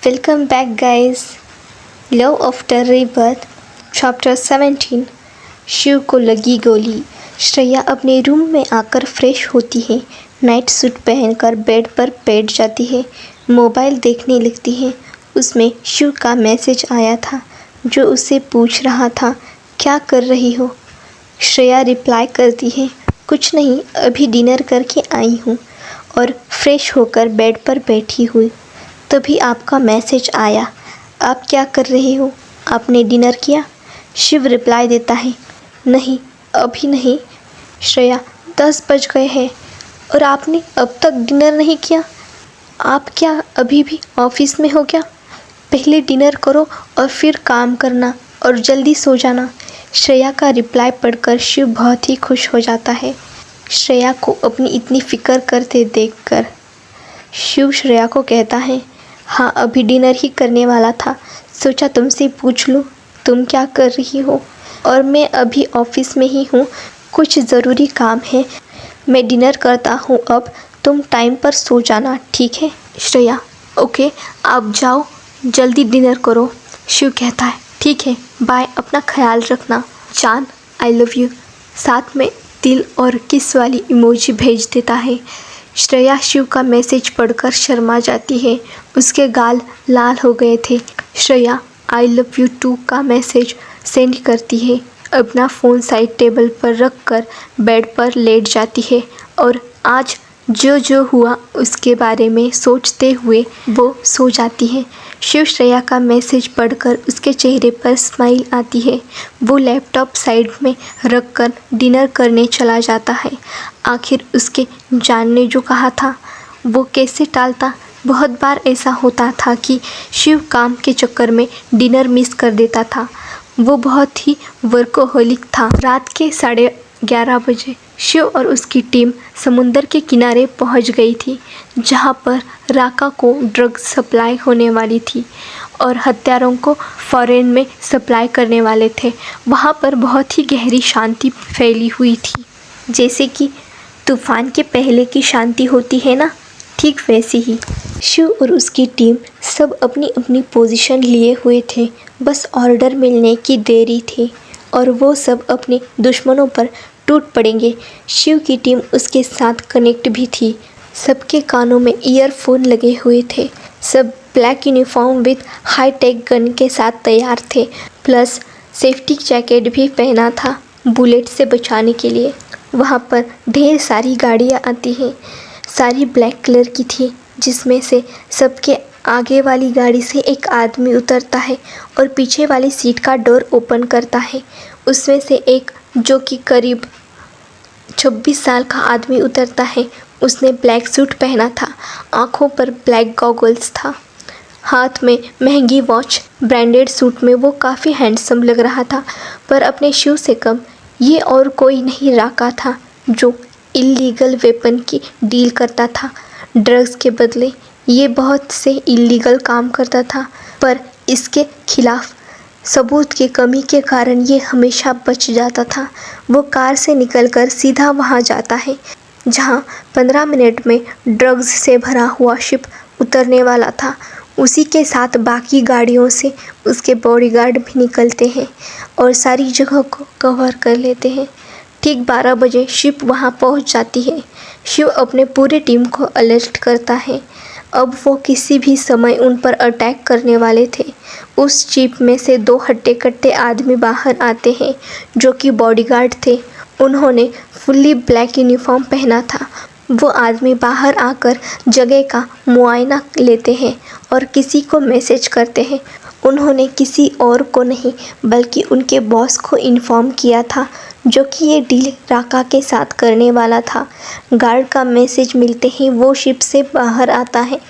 Welcome back, guys. Love After Rebirth, Chapter 17. Shiv को लगी गोली। श्रेया अपने रूम में आकर फ्रेश होती है। नाइट सूट पहनकर बेड पर बैठ जाती है। मोबाइल देखने लगती है। उसमें शिव का मैसेज आया था जो उससे पूछ रहा था, क्या कर रही हो। श्रेया रिप्लाई करती है, कुछ नहीं, अभी डिनर करके आई हूँ और फ्रेश होकर बेड पर बैठी हुई। तभी आपका मैसेज आया। आप क्या कर रहे हो? आपने डिनर किया? शिव रिप्लाई देता है, नहीं, अभी नहीं। श्रेया, 10 बज गए हैं और आपने अब तक डिनर नहीं किया। आप क्या अभी भी ऑफिस में हो क्या? पहले डिनर करो और फिर काम करना और जल्दी सो जाना। श्रेया का रिप्लाई पढ़कर शिव बहुत ही खुश हो जाता है। श्रेया को अपनी इतनी फ़िक्र करते देखकर शिव श्रेया को कहता है, हाँ, अभी डिनर ही करने वाला था, सोचा तुमसे पूछ लूँ तुम क्या कर रही हो। और मैं अभी ऑफिस में ही हूँ, कुछ ज़रूरी काम है, मैं डिनर करता हूँ अब, तुम टाइम पर सो जाना, ठीक है। श्रेया, ओके, आप जाओ, जल्दी डिनर करो। शिव कहता है, ठीक है, बाय, अपना ख्याल रखना। जान, आई लव यू। साथ में दिल और किस वाली इमोजी भेज देता है। श्रेया शिव का मैसेज पढ़कर शर्मा जाती है। उसके गाल लाल हो गए थे। Shreya I love you too का मैसेज सेंड करती है। अपना फ़ोन साइड टेबल पर रख कर बेड पर लेट जाती है और आज जो जो हुआ उसके बारे में सोचते हुए वो सो जाती है। शिव श्रेया का मैसेज पढ़कर उसके चेहरे पर स्माइल आती है। वो लैपटॉप साइड में रख कर डिनर करने चला जाता है। आखिर उसके जान ने जो कहा था वो कैसे टालता। बहुत बार ऐसा होता था कि शिव काम के चक्कर में डिनर मिस कर देता था। वो बहुत ही वर्कोहोलिक था। रात के 11:30 बजे शिव और उसकी टीम समुंदर के किनारे पहुंच गई थी, जहां पर राका को ड्रग्स सप्लाई होने वाली थी और हत्यारों को फॉरेन में सप्लाई करने वाले थे। वहां पर बहुत ही गहरी शांति फैली हुई थी, जैसे कि तूफान के पहले की शांति होती है ना, ठीक वैसी ही। शिव और उसकी टीम सब अपनी अपनी पोजीशन लिए हुए थे, बस ऑर्डर मिलने की देरी थी और वो सब अपने दुश्मनों पर टूट पड़ेंगे। शिव की टीम उसके साथ कनेक्ट भी थी। सबके कानों में ईयरफोन लगे हुए थे। सब black uniform with high tech gun के साथ तैयार थे, प्लस सेफ्टी जैकेट भी पहना था बुलेट से बचाने के लिए। वहाँ पर ढेर सारी गाड़ियाँ आती हैं, सारी ब्लैक कलर की थी, जिसमें से सबके आगे वाली गाड़ी से एक आदमी उतरता है और पीछे वाली सीट का डोर ओपन करता है। उसमें से एक जो कि करीब 26 साल का आदमी उतरता है। उसने ब्लैक सूट पहना था, आँखों पर ब्लैक गॉगल्स था, हाथ में महंगी वॉच। ब्रांडेड सूट में वो काफ़ी हैंडसम लग रहा था, पर अपने शिव से कम। ये और कोई नहीं राका था, जो इल्लीगल वेपन की डील करता था ड्रग्स के बदले। ये बहुत से इल्लीगल काम करता था, पर इसके खिलाफ सबूत की कमी के कारण ये हमेशा बच जाता था। वो कार से निकलकर सीधा वहाँ जाता है जहाँ 15 मिनट में ड्रग्स से भरा हुआ शिप उतरने वाला था। उसी के साथ बाकी गाड़ियों से उसके बॉडीगार्ड भी निकलते हैं और सारी जगह को कवर कर लेते हैं। ठीक 12 बजे शिप वहाँ पहुँच जाती है। शिव अपने पूरे टीम को अलर्ट करता है। अब वो किसी भी समय उन पर अटैक करने वाले थे। उस जीप में से 2 हट्टे-कट्टे आदमी बाहर आते हैं जो कि बॉडीगार्ड थे। उन्होंने फुल्ली ब्लैक यूनिफॉर्म पहना था। वो आदमी बाहर आकर जगह का मुआयना लेते हैं और किसी को मैसेज करते हैं। उन्होंने किसी और को नहीं बल्कि उनके बॉस को इन्फॉर्म किया था, जो कि ये डील राका के साथ करने वाला था। गार्ड का मैसेज मिलते ही वो शिप से बाहर आता है।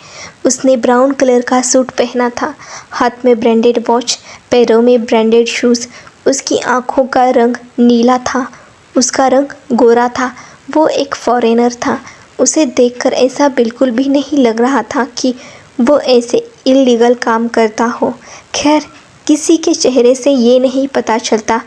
उसने ब्राउन कलर का सूट पहना था, हाथ में ब्रांडेड वॉच, पैरों में ब्रांडेड शूज़। उसकी आंखों का रंग नीला था, उसका रंग गोरा था। वो एक फॉरेनर था। उसे देखकर ऐसा बिल्कुल भी नहीं लग रहा था कि वो ऐसे इल्लीगल काम करता हो। खैर, किसी के चेहरे से ये नहीं पता चलता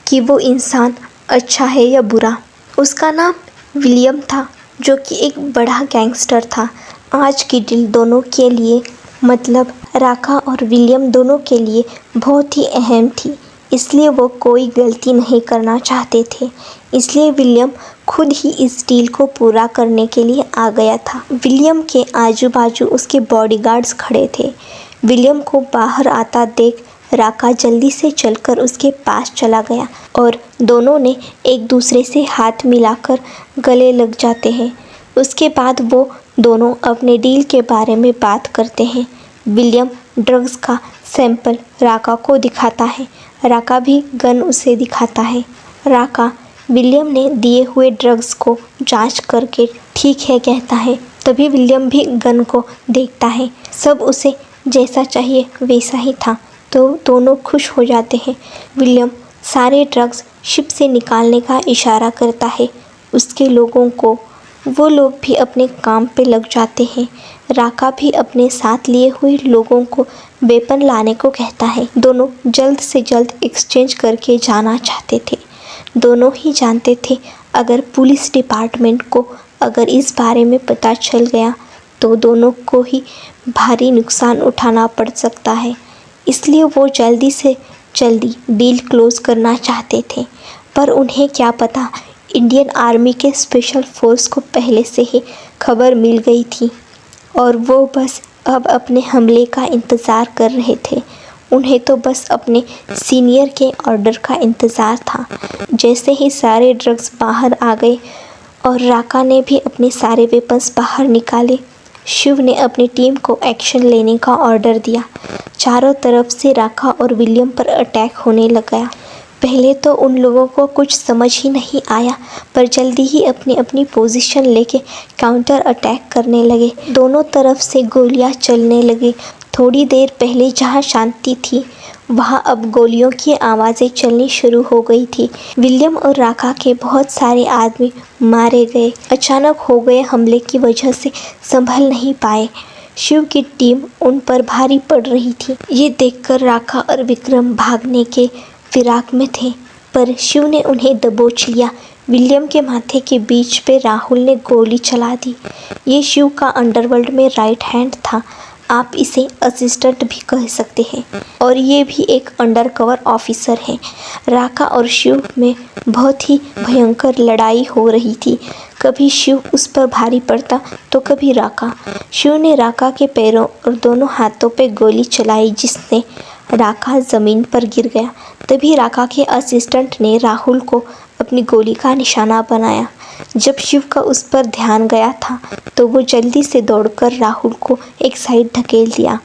कि वो इंसान अच्छा है या बुरा। उसका नाम विलियम था, जो कि एक बड़ा गैंगस्टर था। आज की डील दोनों के लिए मतलब राका और विलियम दोनों के लिए बहुत ही अहम थी, इसलिए वो कोई गलती नहीं करना चाहते थे। इसलिए विलियम खुद ही इस डील को पूरा करने के लिए आ गया था। विलियम के आजू बाजू उसके बॉडीगार्ड्स खड़े थे। विलियम को बाहर आता देख राका जल्दी से चलकर उसके पास चला गया और दोनों ने एक दूसरे से हाथ मिलाकर गले लग जाते हैं। उसके बाद वो दोनों अपने डील के बारे में बात करते हैं। विलियम ड्रग्स का सैंपल राका को दिखाता है। राका भी गन उसे दिखाता है। राका विलियम ने दिए हुए ड्रग्स को जांच करके ठीक है कहता है। तभी विलियम भी गन को देखता है। सब उसे जैसा चाहिए वैसा ही था, तो दोनों खुश हो जाते हैं। विलियम सारे ड्रग्स शिप से निकालने का इशारा करता है उसके लोगों को। वो लोग भी अपने काम पे लग जाते हैं। राका भी अपने साथ लिए हुए लोगों को वेपन लाने को कहता है। दोनों जल्द से जल्द एक्सचेंज करके जाना चाहते थे। दोनों ही जानते थे अगर पुलिस डिपार्टमेंट को अगर इस बारे में पता चल गया तो दोनों को ही भारी नुकसान उठाना पड़ सकता है। इसलिए वो जल्दी से जल्दी डील क्लोज करना चाहते थे। पर उन्हें क्या पता, इंडियन आर्मी के स्पेशल फोर्स को पहले से ही खबर मिल गई थी और वो बस अब अपने हमले का इंतज़ार कर रहे थे। उन्हें तो बस अपने सीनियर के ऑर्डर का इंतज़ार था। जैसे ही सारे ड्रग्स बाहर आ गए और राका ने भी अपने सारे वेपन्स बाहर निकाले, शिव ने अपनी टीम को एक्शन लेने का ऑर्डर दिया। चारों तरफ से राका और विलियम पर अटैक होने लगा। पहले तो उन लोगों को कुछ समझ ही नहीं आया, पर जल्दी ही अपनी अपनी पोजीशन लेके काउंटर अटैक करने लगे। दोनों तरफ से गोलियां चलने लगी। थोड़ी देर पहले जहां शांति थी वहां अब गोलियों की आवाज़ें चलनी शुरू हो गई थी। विलियम और राका के बहुत सारे आदमी मारे गए। अचानक हो गए हमले की वजह से संभल नहीं पाए। शिव की टीम उन पर भारी पड़ रही थी। ये देखकर राका और विक्रम भागने के फिराक में थे, पर शिव ने उन्हें दबोच लिया। विलियम के माथे के बीच पे राहुल ने गोली चला दी। ये शिव का अंडरवर्ल्ड में राइट हैंड था। आप इसे असिस्टेंट भी कह सकते हैं और ये भी एक अंडरकवर ऑफिसर है। राका और शिव में बहुत ही भयंकर लड़ाई हो रही थी। कभी शिव उस पर भारी पड़ता तो कभी राका। शिव ने राका के पैरों और दोनों हाथों पे गोली चलाई जिससे राका ज़मीन पर गिर गया। तभी राका के असिस्टेंट ने राहुल को अपनी गोली का निशाना बनाया। जब शिव का उस पर ध्यान गया था तो वो जल्दी से दौड़कर राहुल को एक साइड धकेल दिया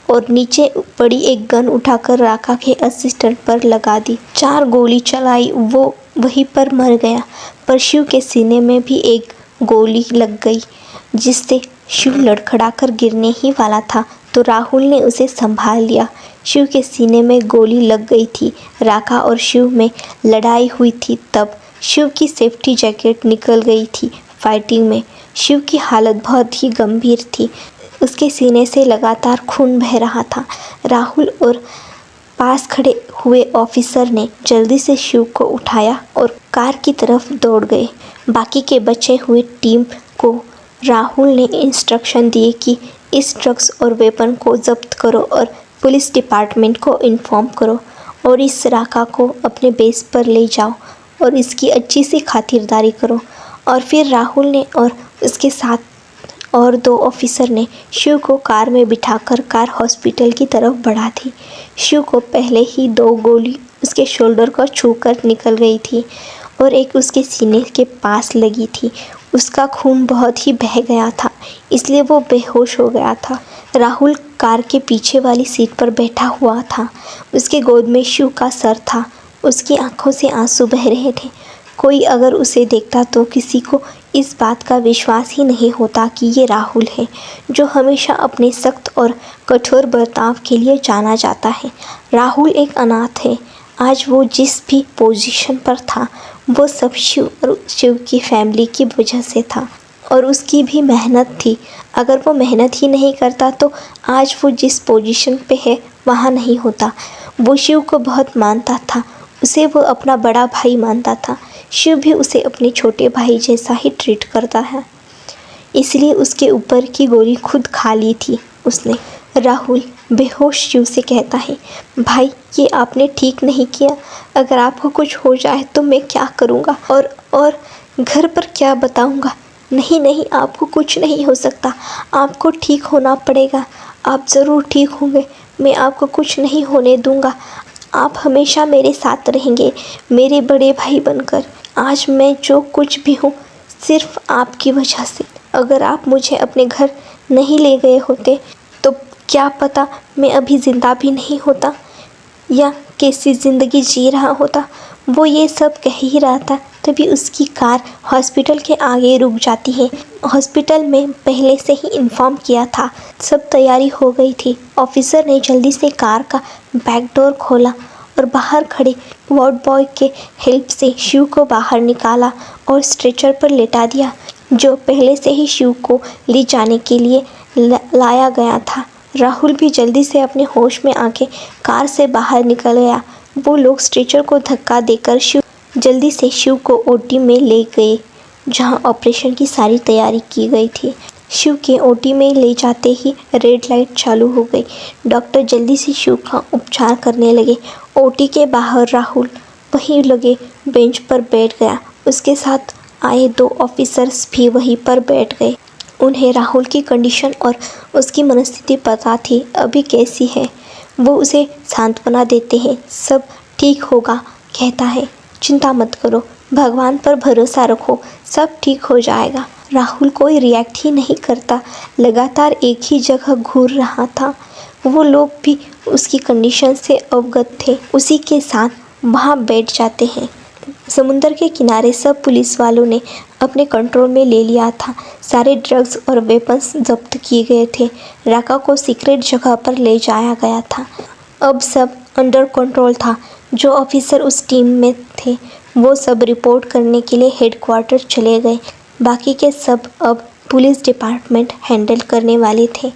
और नीचे पड़ी एक गन उठाकर राका के असिस्टेंट पर लगा दी। 4 गोली चलाई, वो वहीं पर मर गया। पर शिव के सीने में भी एक गोली लग गई जिससे शिव लड़खड़ाकर गिरने ही वाला था, तो राहुल ने उसे संभाल लिया। शिव के सीने में गोली लग गई थी। राका और शिव में लड़ाई हुई थी। तब शिव की सेफ्टी जैकेट निकल गई थी फाइटिंग में। शिव की हालत बहुत ही गंभीर थी। उसके सीने से लगातार खून बह रहा था। राहुल और पास खड़े हुए ऑफिसर ने जल्दी से शिव को उठाया और कार की तरफ दौड़ गए। बाकी के बचे हुए टीम को राहुल ने इंस्ट्रक्शन दिए कि इस ड्रग्स और वेपन को जब्त करो और पुलिस डिपार्टमेंट को इन्फॉर्म करो और इस राका को अपने बेस पर ले जाओ और इसकी अच्छी सी खातिरदारी करो। और फिर राहुल ने और उसके साथ और 2 ऑफिसर ने शिव को कार में बिठाकर कार हॉस्पिटल की तरफ बढ़ा दी। शिव को पहले ही 2 गोली उसके शोल्डर को छूकर निकल गई थी और एक उसके सीने के पास लगी थी। उसका खून बहुत ही बह गया था, इसलिए वो बेहोश हो गया था। राहुल कार के पीछे वाली सीट पर बैठा हुआ था। उसके गोद में शिव का सर था। उसकी आंखों से आंसू बह रहे थे। कोई अगर उसे देखता तो किसी को इस बात का विश्वास ही नहीं होता कि ये राहुल है, जो हमेशा अपने सख्त और कठोर बर्ताव के लिए जाना जाता है। राहुल एक अनाथ है। आज वो जिस भी पोजीशन पर था वो सब शिव और शिव की फैमिली की वजह से था और उसकी भी मेहनत थी। अगर वो मेहनत ही नहीं करता तो आज वो जिस पोजीशन पे है वहाँ नहीं होता। वो शिव को बहुत मानता था। उसे वो अपना बड़ा भाई मानता था। शिव भी उसे अपने छोटे भाई जैसा ही ट्रीट करता है, इसलिए उसके ऊपर की गोली खुद खा ली थी उसने। राहुल बेहोश शिव से कहता है, भाई ये आपने ठीक नहीं किया। अगर आपको कुछ हो जाए तो मैं क्या करूँगा और घर पर क्या बताऊँगा। नहीं नहीं, आपको कुछ नहीं हो सकता, आपको ठीक होना पड़ेगा, आप ज़रूर ठीक होंगे, मैं आपको कुछ नहीं होने दूँगा, आप हमेशा मेरे साथ रहेंगे, मेरे बड़े भाई बनकर। आज मैं जो कुछ भी हूँ सिर्फ आपकी वजह से। अगर आप मुझे अपने घर नहीं ले गए होते तो क्या पता मैं अभी ज़िंदा भी नहीं होता या कैसी ज़िंदगी जी रहा होता। वो ये सब कह ही रहा था, तभी उसकी कार हॉस्पिटल के आगे रुक जाती है। हॉस्पिटल में पहले से ही इन्फॉर्म किया था, सब तैयारी हो गई थी। ऑफिसर ने जल्दी से कार का बैक डोर खोला और बाहर खड़े वार्ड बॉय के हेल्प से शिव को बाहर निकाला और स्ट्रेचर पर लेटा दिया, जो पहले से ही शिव को ले जाने के लिए लाया गया था। राहुल भी जल्दी से अपने होश में आके कार से बाहर निकल गया। वो लोग स्ट्रेचर को धक्का देकर जल्दी से शिव को ओटी में ले गए, जहां ऑपरेशन की सारी तैयारी की गई थी। शिव के ओटी में ले जाते ही रेड लाइट चालू हो गई। डॉक्टर जल्दी से शिव का उपचार करने लगे। ओटी के बाहर राहुल वहीं लगे बेंच पर बैठ गया। उसके साथ आए 2 ऑफिसर्स भी वहीं पर बैठ गए। उन्हें राहुल की कंडीशन और उसकी मनस्थिति पता थी अभी कैसी है। वो उसे सांत्वना देते हैं, सब ठीक होगा, कहता है, चिंता मत करो, भगवान पर भरोसा रखो, सब ठीक हो जाएगा। राहुल कोई रिएक्ट ही नहीं करता, लगातार एक ही जगह घूर रहा था। वो लोग भी उसकी कंडीशन से अवगत थे, उसी के साथ वहाँ बैठ जाते हैं। समुंदर के किनारे सब पुलिस वालों ने अपने कंट्रोल में ले लिया था। सारे ड्रग्स और वेपन्स जब्त किए गए थे। राका को सीक्रेट जगह पर ले जाया गया था। अब सब अंडर कंट्रोल था। जो ऑफिसर उस टीम में थे वो सब रिपोर्ट करने के लिए हेडक्वार्टर चले गए। बाकी के सब अब पुलिस डिपार्टमेंट हैंडल करने वाले थे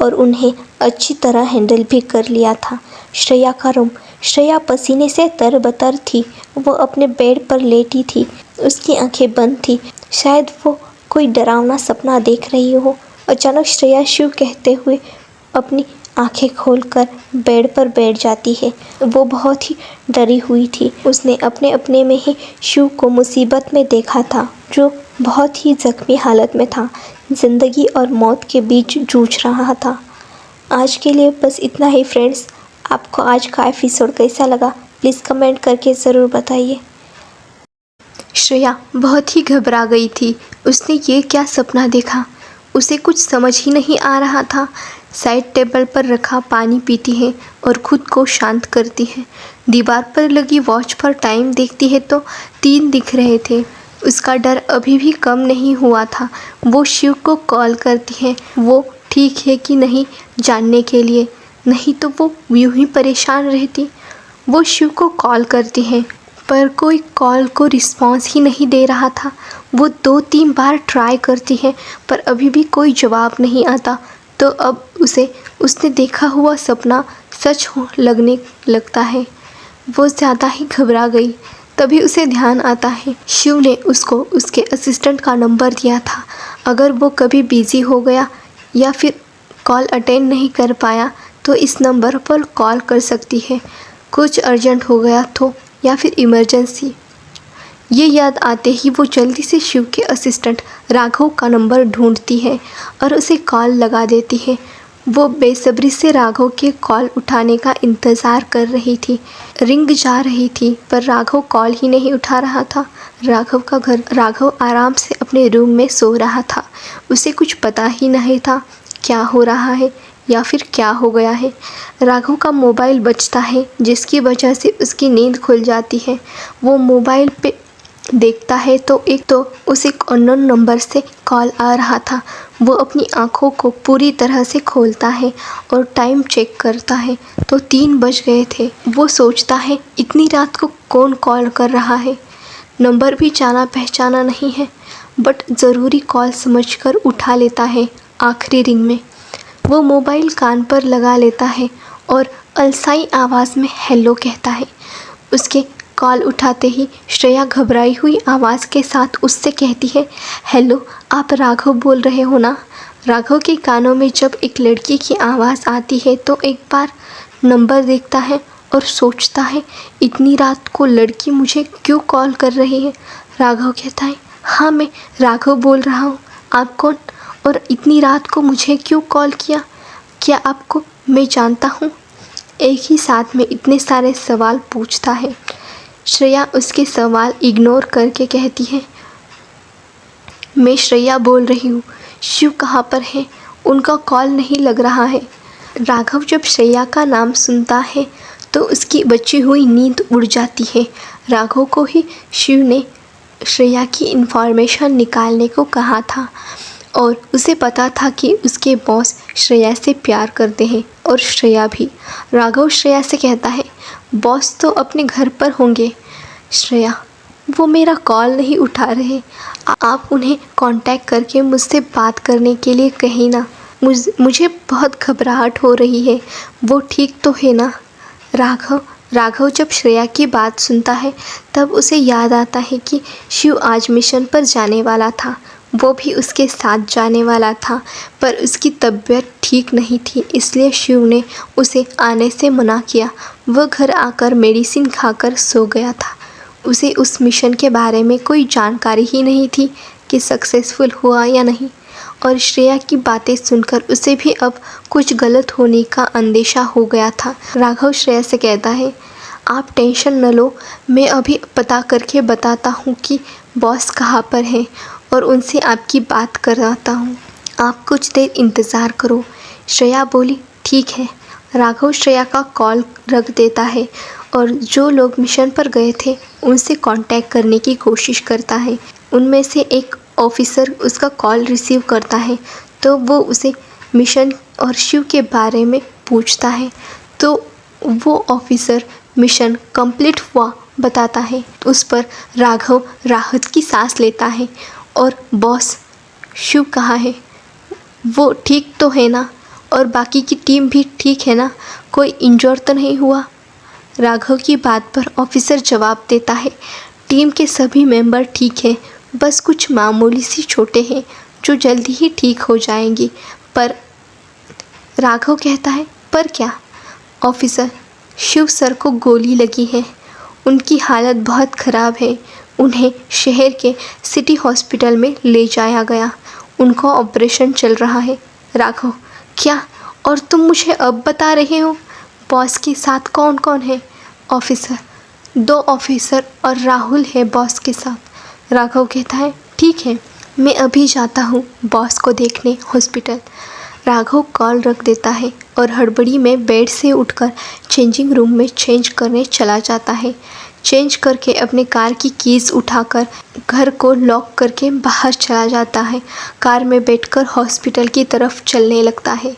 और उन्हें अच्छी तरह हैंडल भी कर लिया था। श्रेया का रूम। श्रेया पसीने से तरबतर थी। वो अपने बेड पर लेटी थी, उसकी आंखें बंद थी। शायद वो कोई डरावना सपना देख रही हो। अचानक श्रेया शिव कहते हुए अपनी आंखें खोलकर बेड पर बैठ जाती है। वो बहुत ही डरी हुई थी। उसने अपने अपने में ही शिव को मुसीबत में देखा था, जो बहुत ही जख्मी हालत में था, जिंदगी और मौत के बीच जूझ रहा था। आज के लिए बस इतना ही फ्रेंड्स। आपको आज का एपिसोड कैसा लगा प्लीज़ कमेंट करके ज़रूर बताइए। श्रेया बहुत ही घबरा गई थी। उसने ये क्या सपना देखा, उसे कुछ समझ ही नहीं आ रहा था। साइड टेबल पर रखा पानी पीती है और खुद को शांत करती है। दीवार पर लगी वॉच पर टाइम देखती है तो 3 दिख रहे थे। उसका डर अभी भी कम नहीं हुआ था। वो शिव को कॉल करती है, वो ठीक है कि नहीं जानने के लिए, नहीं तो वो यूं ही परेशान रहती। वो शिव को कॉल करती है पर कोई कॉल को रिस्पॉन्स ही नहीं दे रहा था। वो 2-3 बार ट्राई करती है पर अभी भी कोई जवाब नहीं आता। तो अब उसने देखा हुआ सपना सच लगने लगता है। वो ज़्यादा ही घबरा गई। तभी उसे ध्यान आता है शिव ने उसको उसके असिस्टेंट का नंबर दिया था। अगर वो कभी बिज़ी हो गया या फिर कॉल अटेंड नहीं कर पाया तो इस नंबर पर कॉल कर सकती है, कुछ अर्जेंट हो गया तो या फिर इमरजेंसी। ये याद आते ही वो जल्दी से शिव के असिस्टेंट राघव का नंबर ढूंढती है और उसे कॉल लगा देती है। वो बेसब्री से राघव के कॉल उठाने का इंतज़ार कर रही थी। रिंग जा रही थी पर राघव कॉल ही नहीं उठा रहा था। राघव आराम से अपने रूम में सो रहा था। उसे कुछ पता ही नहीं था क्या हो रहा है या फिर क्या हो गया है। राघव का मोबाइल बजता है जिसकी वजह से उसकी नींद खुल जाती है। वो मोबाइल पे देखता है तो उसे अननोन नंबर से कॉल आ रहा था। वो अपनी आंखों को पूरी तरह से खोलता है और टाइम चेक करता है तो 3 बज गए थे। वो सोचता है इतनी रात को कौन कॉल कर रहा है, नंबर भी जाना पहचाना नहीं है, बट ज़रूरी कॉल समझकर उठा लेता है। आखिरी रिंग में वो मोबाइल कान पर लगा लेता है और अलसाई आवाज़ में हेलो कहता है। उसके कॉल उठाते ही श्रेया घबराई हुई आवाज़ के साथ उससे कहती है, हेलो आप राघव बोल रहे हो ना? राघव के कानों में जब एक लड़की की आवाज़ आती है तो एक बार नंबर देखता है और सोचता है, इतनी रात को लड़की मुझे क्यों कॉल कर रही है। राघव कहता है, हाँ मैं राघव बोल रहा हूँ, आप कौन और इतनी रात को मुझे क्यों कॉल किया, क्या आपको मैं जानता हूँ। एक ही साथ में इतने सारे सवाल पूछता है। श्रेया उसके सवाल इग्नोर करके कहती है, मैं श्रेया बोल रही हूँ, शिव कहाँ पर है, उनका कॉल नहीं लग रहा है। राघव जब श्रेया का नाम सुनता है तो उसकी बची हुई नींद उड़ जाती है। राघव को ही शिव ने श्रेया की इन्फॉर्मेशन निकालने को कहा था और उसे पता था कि उसके बॉस श्रेया से प्यार करते हैं और श्रेया भी। राघव श्रेया से कहता है, बॉस तो अपने घर पर होंगे। श्रेया, वो मेरा कॉल नहीं उठा रहे, आप उन्हें कांटेक्ट करके मुझसे बात करने के लिए कहीं ना, मुझे बहुत घबराहट हो रही है, वो ठीक तो है ना। राघव जब श्रेया की बात सुनता है तब उसे याद आता है कि शिव आज मिशन पर जाने वाला था, वो भी उसके साथ जाने वाला था, पर उसकी तबीयत ठीक नहीं थी, इसलिए शिव ने उसे आने से मना किया। वह घर आकर मेडिसिन खाकर सो गया था। उसे उस मिशन के बारे में कोई जानकारी ही नहीं थी कि सक्सेसफुल हुआ या नहीं, और श्रेया की बातें सुनकर उसे भी अब कुछ गलत होने का अंदेशा हो गया था। राघव श्रेया से कहता है, आप टेंशन न लो, मैं अभी पता करके बताता हूँ कि बॉस कहाँ पर है और उनसे आपकी बात कराता हूँ, आप कुछ देर इंतज़ार करो। श्रेया बोली, ठीक है। राघव श्रेया का कॉल रख देता है और जो लोग मिशन पर गए थे उनसे कांटेक्ट करने की कोशिश करता है। उनमें से एक ऑफिसर उसका कॉल रिसीव करता है तो वो उसे मिशन और शिव के बारे में पूछता है, तो वो ऑफिसर मिशन कंप्लीट हुआ बताता है। उस पर राघव राहत की सांस लेता है और बॉस शिव कहाँ है, वो ठीक तो है ना, और बाकी की टीम भी ठीक है ना, कोई इंजर तो नहीं हुआ। राघव की बात पर ऑफिसर जवाब देता है, टीम के सभी मेंबर ठीक हैं, बस कुछ मामूली सी चोटें हैं जो जल्दी ही ठीक हो जाएंगी। पर राघव कहता है, पर क्या। ऑफिसर, शिव सर को गोली लगी है, उनकी हालत बहुत ख़राब है, उन्हें शहर के सिटी हॉस्पिटल में ले जाया गया, उनका ऑपरेशन चल रहा है। राघव, क्या, और तुम मुझे अब बता रहे हो, बॉस के साथ कौन कौन है। ऑफिसर, 2 ऑफिसर और राहुल है बॉस के साथ। राघव कहता है, ठीक है, मैं अभी जाता हूँ बॉस को देखने हॉस्पिटल। राघव कॉल रख देता है और हड़बड़ी में बेड से उठकर चेंजिंग रूम में चेंज करने चला जाता है। चेंज करके अपने कार की कीज़ उठाकर घर को लॉक करके बाहर चला जाता है। कार में बैठकर हॉस्पिटल की तरफ चलने लगता है।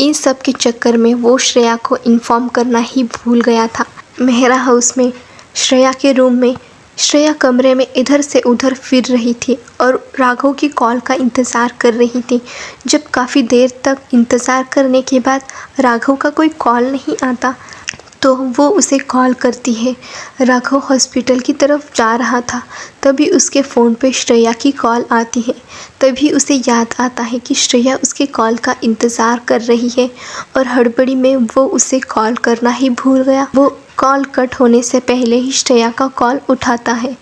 इन सब के चक्कर में वो श्रेया को इन्फॉर्म करना ही भूल गया था। मेहरा हाउस में श्रेया के रूम में श्रेया कमरे में इधर से उधर फिर रही थी और राघव की कॉल का इंतज़ार कर रही थी। जब काफ़ी देर तक इंतज़ार करने के बाद राघव का कोई कॉल नहीं आता तो वो उसे कॉल करती है। राघव हॉस्पिटल की तरफ जा रहा था, तभी उसके फ़ोन पे श्रेया की कॉल आती है। तभी उसे याद आता है कि श्रेया उसके कॉल का इंतज़ार कर रही है और हड़बड़ी में वो उसे कॉल करना ही भूल गया। वो कॉल कट होने से पहले ही श्रेया का कॉल उठाता है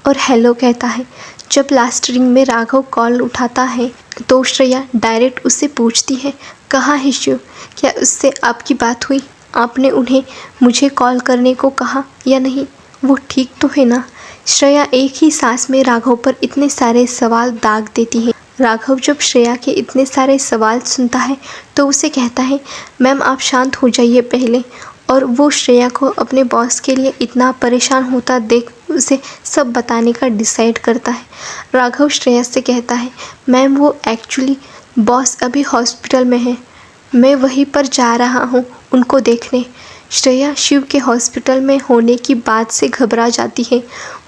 और हेलो कहता है। जब लास्ट रिंग में राघव कॉल उठाता है तो श्रेया डायरेक्ट उससे पूछती है, कहाँ है शिव, क्या उससे आपकी बात हुई, आपने उन्हें मुझे कॉल करने को कहा या नहीं, वो ठीक तो है ना। श्रेया एक ही सांस में राघव पर इतने सारे सवाल दाग देती है। राघव जब श्रेया के इतने सारे सवाल सुनता है तो उसे कहता है, मैम आप शांत हो जाइए पहले, और वो श्रेया को अपने बॉस के लिए इतना परेशान होता देख उसे सब बताने का डिसाइड करता है। राघव श्रेया से कहता है, मैम वो एक्चुअली बॉस अभी हॉस्पिटल में है, मैं वहीं पर जा रहा हूँ उनको देखने। श्रेया शिव के हॉस्पिटल में होने की बात से घबरा जाती है।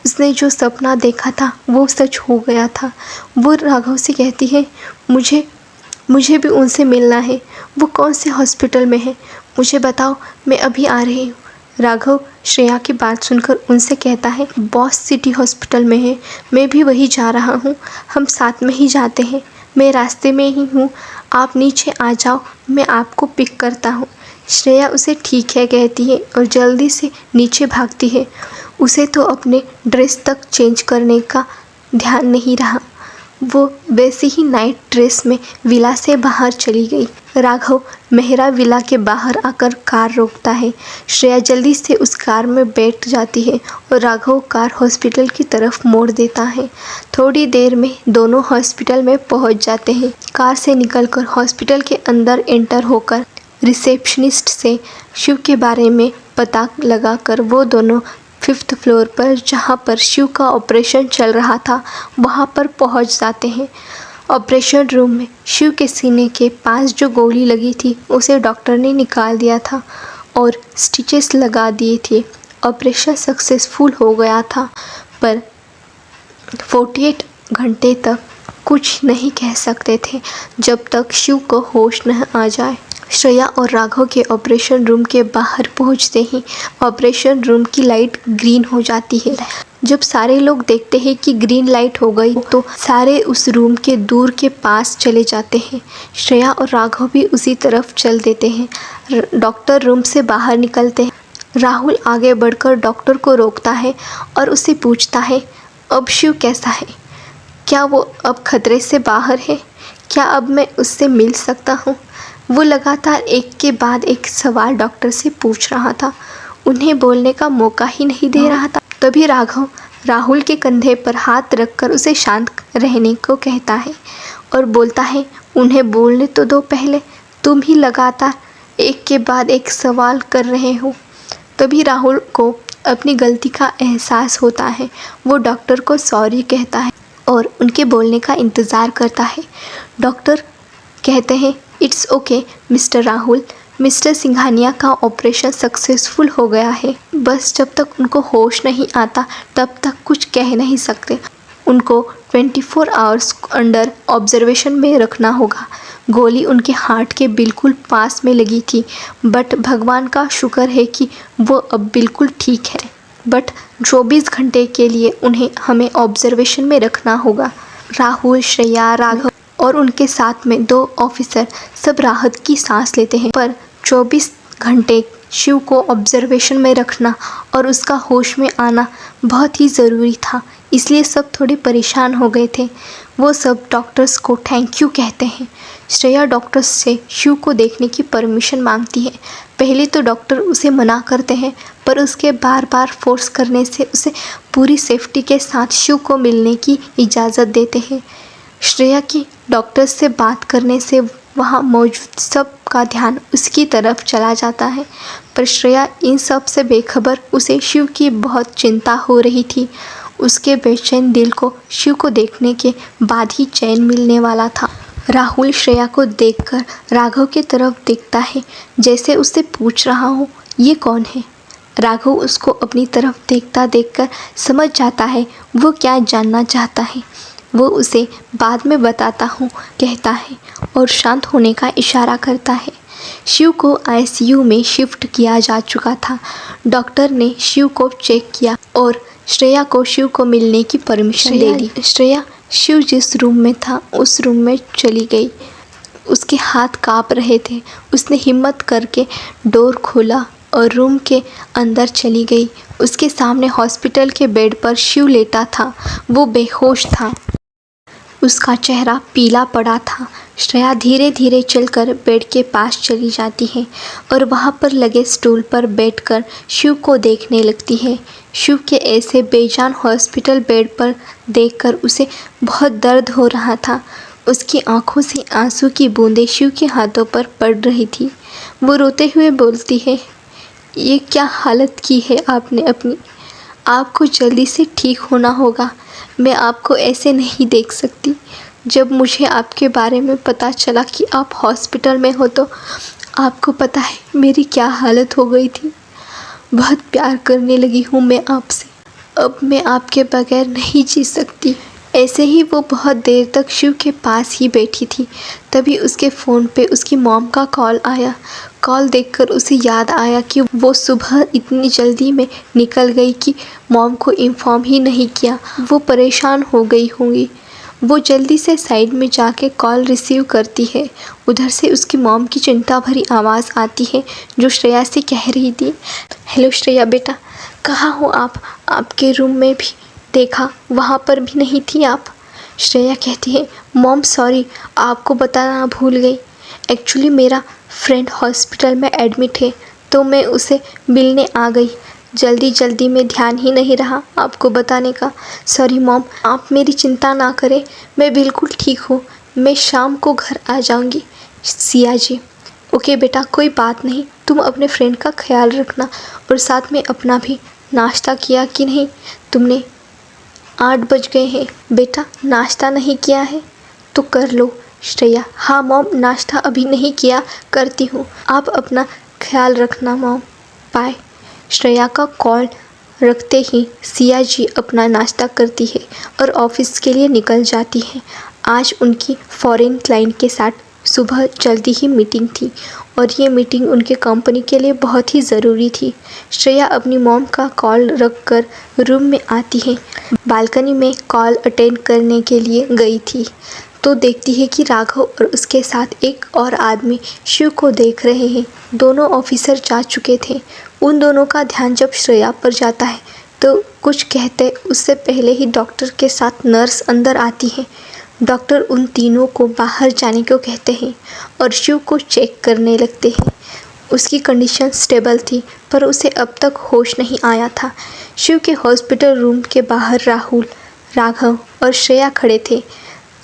उसने जो सपना देखा था वो सच हो गया था। वो राघव से कहती है, मुझे भी उनसे मिलना है, वो कौन से हॉस्पिटल में है, मुझे बताओ, मैं अभी आ रही हूँ। राघव श्रेया की बात सुनकर उनसे कहता है, बॉस सिटी हॉस्पिटल में है, मैं भी वही जा रहा हूँ, हम साथ में ही जाते हैं। मैं रास्ते में ही हूँ, आप नीचे आ जाओ, मैं आपको पिक करता हूँ। श्रेया उसे ठीक है कहती है और जल्दी से नीचे भागती है। उसे तो अपने ड्रेस तक चेंज करने का ध्यान नहीं रहा। वो वैसे ही नाइट ड्रेस में विला से बाहर चली गई। राघव मेहरा विला के बाहर आकर कार रोकता है। श्रेया जल्दी से उस कार में बैठ जाती है और राघव कार हॉस्पिटल की तरफ मोड़ देता है। थोड़ी देर में दोनों हॉस्पिटल में पहुंच जाते हैं। कार से निकलकर हॉस्पिटल के अंदर एंटर होकर रिसेप्शनिस्ट से शिव के बारे में पता लगाकर वो दोनों 5th फ्लोर पर, जहाँ पर शिव का ऑपरेशन चल रहा था, वहाँ पर पहुँच जाते हैं। ऑपरेशन रूम में शिव के सीने के पास जो गोली लगी थी उसे डॉक्टर ने निकाल दिया था और स्टिचेस लगा दिए थे। ऑपरेशन सक्सेसफुल हो गया था, पर 48 घंटे तक कुछ नहीं कह सकते थे जब तक शिव को होश न आ जाए। श्रेया और राघव के ऑपरेशन रूम के बाहर पहुंचते ही ऑपरेशन रूम की लाइट ग्रीन हो जाती है। जब सारे लोग देखते हैं कि ग्रीन लाइट हो गई तो सारे उस रूम के दूर के पास चले जाते हैं। श्रेया और राघव भी उसी तरफ चल देते हैं। डॉक्टर रूम से बाहर निकलते हैं। राहुल आगे बढ़कर डॉक्टर को रोकता है और उससे पूछता है, अब शिव कैसा है? क्या वो अब खतरे से बाहर है? क्या अब मैं उससे मिल सकता हूँ? वो लगातार एक के बाद एक सवाल डॉक्टर से पूछ रहा था। उन्हें बोलने का मौका ही नहीं दे रहा था। तभी राघव राहुल के कंधे पर हाथ रखकर उसे शांत रहने को कहता है और बोलता है, उन्हें बोलने तो दो पहले, तुम ही लगातार एक के बाद एक सवाल कर रहे हो। तभी राहुल को अपनी गलती का एहसास होता है। वो डॉक्टर को सॉरी कहता है और उनके बोलने का इंतज़ार करता है। डॉक्टर कहते हैं, it's okay mister Rahul, mister Singhania का ऑपरेशन सक्सेसफुल हो गया है। बस जब तक उनको होश नहीं आता तब तक कुछ कह नहीं सकते। उनको 24 आवर्स अंडर ऑब्जर्वेशन में रखना होगा। गोली उनके हार्ट के बिल्कुल पास में लगी थी, बट भगवान का शुक्र है कि वो अब बिल्कुल ठीक है। बट 24 घंटे के लिए उन्हें हमें ऑब्जर्वेशन में रखना होगा। राहुल, श्रेया, राघव और उनके साथ में 2 ऑफिसर सब राहत की सांस लेते हैं, पर 24 घंटे शिव को ऑब्जर्वेशन में रखना और उसका होश में आना बहुत ही ज़रूरी था, इसलिए सब थोड़े परेशान हो गए थे। वो सब डॉक्टर्स को थैंक यू कहते हैं। श्रेया डॉक्टर्स से शिव को देखने की परमिशन मांगती है। पहले तो डॉक्टर उसे मना करते हैं, पर उसके बार बार फोर्स करने से उसे पूरी सेफ्टी के साथ शिव को मिलने की इजाज़त देते हैं। श्रेया की डॉक्टर से बात करने से वहाँ मौजूद सब का ध्यान उसकी तरफ चला जाता है, पर श्रेया इन सब से बेखबर। उसे शिव की बहुत चिंता हो रही थी। उसके बेचैन दिल को शिव को देखने के बाद ही चैन मिलने वाला था। राहुल श्रेया को देखकर राघव की तरफ देखता है, जैसे उससे पूछ रहा हो, ये कौन है? राघव उसको अपनी तरफ देखता देखकर समझ जाता है वो क्या जानना चाहता है। वो उसे बाद में बताता हूँ कहता है और शांत होने का इशारा करता है। शिव को आईसीयू में शिफ्ट किया जा चुका था। डॉक्टर ने शिव को चेक किया और श्रेया को शिव को मिलने की परमिशन दे दी। श्रेया शिव जिस रूम में था उस रूम में चली गई। उसके हाथ काँप रहे थे। उसने हिम्मत करके डोर खोला और रूम के अंदर चली गई। उसके सामने हॉस्पिटल के बेड पर शिव लेटा था। वो बेहोश था। उसका चेहरा पीला पड़ा था। श्रेया धीरे धीरे चलकर बेड के पास चली जाती है और वहाँ पर लगे स्टूल पर बैठकर शिव को देखने लगती है। शिव के ऐसे बेजान हॉस्पिटल बेड पर देखकर उसे बहुत दर्द हो रहा था। उसकी आंखों से आंसू की बूंदें शिव के हाथों पर पड़ रही थी। वो रोते हुए बोलती है, ये क्या हालत की है आपने अपनी? आपको जल्दी से ठीक होना होगा। मैं आपको ऐसे नहीं देख सकती। जब मुझे आपके बारे में पता चला कि आप हॉस्पिटल में हो तो आपको पता है मेरी क्या हालत हो गई थी। बहुत प्यार करने लगी हूँ मैं आपसे। अब मैं आपके बगैर नहीं जी सकती। ऐसे ही वो बहुत देर तक शिव के पास ही बैठी थी। तभी उसके फ़ोन पे उसकी मॉम का कॉल आया। कॉल देखकर उसे याद आया कि वो सुबह इतनी जल्दी में निकल गई कि मॉम को इन्फॉर्म ही नहीं किया। वो परेशान हो गई होंगी। वो जल्दी से साइड में जाके कॉल रिसीव करती है। उधर से उसकी मॉम की चिंता भरी आवाज़ आती है जो श्रेया से कह रही थी, हेलो श्रेया बेटा, कहाँ हो आप? आपके रूम में भी देखा, वहाँ पर भी नहीं थी आप। श्रेया कहती है, मॉम सॉरी, आपको बताना भूल गई। एक्चुअली मेरा फ्रेंड हॉस्पिटल में एडमिट है तो मैं उसे मिलने आ गई। जल्दी में ध्यान ही नहीं रहा आपको बताने का। सॉरी मॉम, आप मेरी चिंता ना करें, मैं बिल्कुल ठीक हूँ। मैं शाम को घर आ जाऊँगी। सिया जी, ओके बेटा, कोई बात नहीं, तुम अपने फ्रेंड का ख्याल रखना और साथ में अपना भी। नाश्ता किया कि नहीं तुमने? 8 बज गए हैं बेटा, नाश्ता नहीं किया है तो कर लो। श्रेया, हाँ मॉम, नाश्ता अभी नहीं किया, करती हूँ। आप अपना ख्याल रखना मॉम, बाय। श्रेया का कॉल रखते ही सिया जी अपना नाश्ता करती है और ऑफिस के लिए निकल जाती है। आज उनकी फॉरेन क्लाइंट के साथ सुबह जल्दी ही मीटिंग थी और ये मीटिंग उनके कंपनी के लिए बहुत ही ज़रूरी थी। श्रेया अपनी मॉम का कॉल रख कर रूम में आती है। बालकनी में कॉल अटेंड करने के लिए गई थी तो देखती है कि राघव और उसके साथ एक और आदमी शिव को देख रहे हैं। दोनों ऑफिसर जा चुके थे। उन दोनों का ध्यान जब श्रेया पर जाता है तो कुछ कहते उससे पहले ही डॉक्टर के साथ नर्स अंदर आती है। डॉक्टर उन तीनों को बाहर जाने को कहते हैं और शिव को चेक करने लगते हैं। उसकी कंडीशन स्टेबल थी पर उसे अब तक होश नहीं आया था। शिव के हॉस्पिटल रूम के बाहर राहुल, राघव और श्रेया खड़े थे।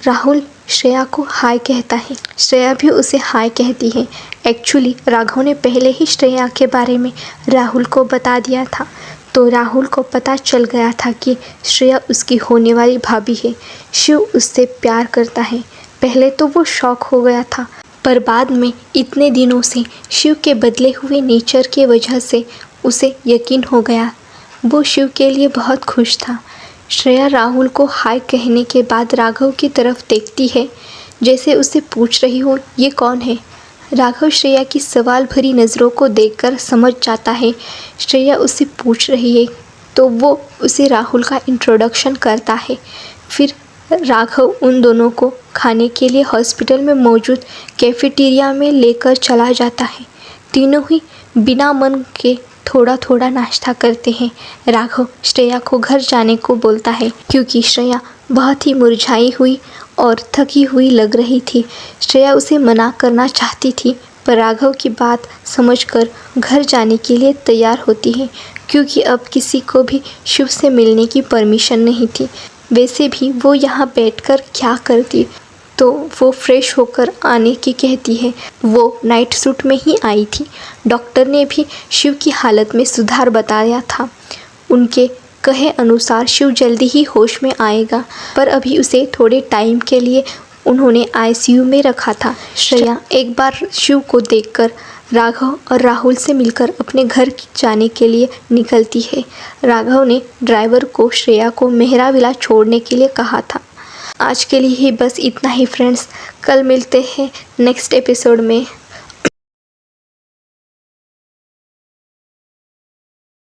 राहुल श्रेया को हाय कहता है, श्रेया भी उसे हाय कहती है। एक्चुअली राघव ने पहले ही श्रेया के बारे में राहुल को बता दिया था तो राहुल को पता चल गया था कि श्रेया उसकी होने वाली भाभी है। शिव उससे प्यार करता है। पहले तो वो शॉक हो गया था पर बाद में इतने दिनों से शिव के बदले हुए नेचर के वजह से उसे यकीन हो गया। वो शिव के लिए बहुत खुश था। श्रेया राहुल को हाय कहने के बाद राघव की तरफ देखती है जैसे उसे पूछ रही हो ये कौन है। राघव श्रेया की सवाल भरी नज़रों को देखकर समझ जाता है श्रेया उससे पूछ रही है तो वो उसे राहुल का इंट्रोडक्शन करता है। फिर राघव उन दोनों को खाने के लिए हॉस्पिटल में मौजूद कैफेटेरिया में लेकर चला जाता है। तीनों ही बिना मन के थोड़ा थोड़ा नाश्ता करते हैं। राघव श्रेया को घर जाने को बोलता है क्योंकि श्रेया बहुत ही मुरझाई हुई और थकी हुई लग रही थी। श्रेया उसे मना करना चाहती थी पर राघव की बात समझकर घर जाने के लिए तैयार होती है क्योंकि अब किसी को भी शिव से मिलने की परमिशन नहीं थी। वैसे भी वो यहाँ बैठकर क्या करती, तो वो फ्रेश होकर आने की कहती है। वो नाइट सूट में ही आई थी। डॉक्टर ने भी शिव की हालत में सुधार बताया था। उनके कहे अनुसार शिव जल्दी ही होश में आएगा पर अभी उसे थोड़े टाइम के लिए उन्होंने आईसीयू में रखा था। श्रेया एक बार शिव को देखकर राघव और राहुल से मिलकर अपने घर जाने के लिए निकलती है। राघव ने ड्राइवर को श्रेया को मेहराविला छोड़ने के लिए कहा था। आज के लिए ही बस इतना ही फ्रेंड्स, कल मिलते हैं नेक्स्ट एपिसोड में।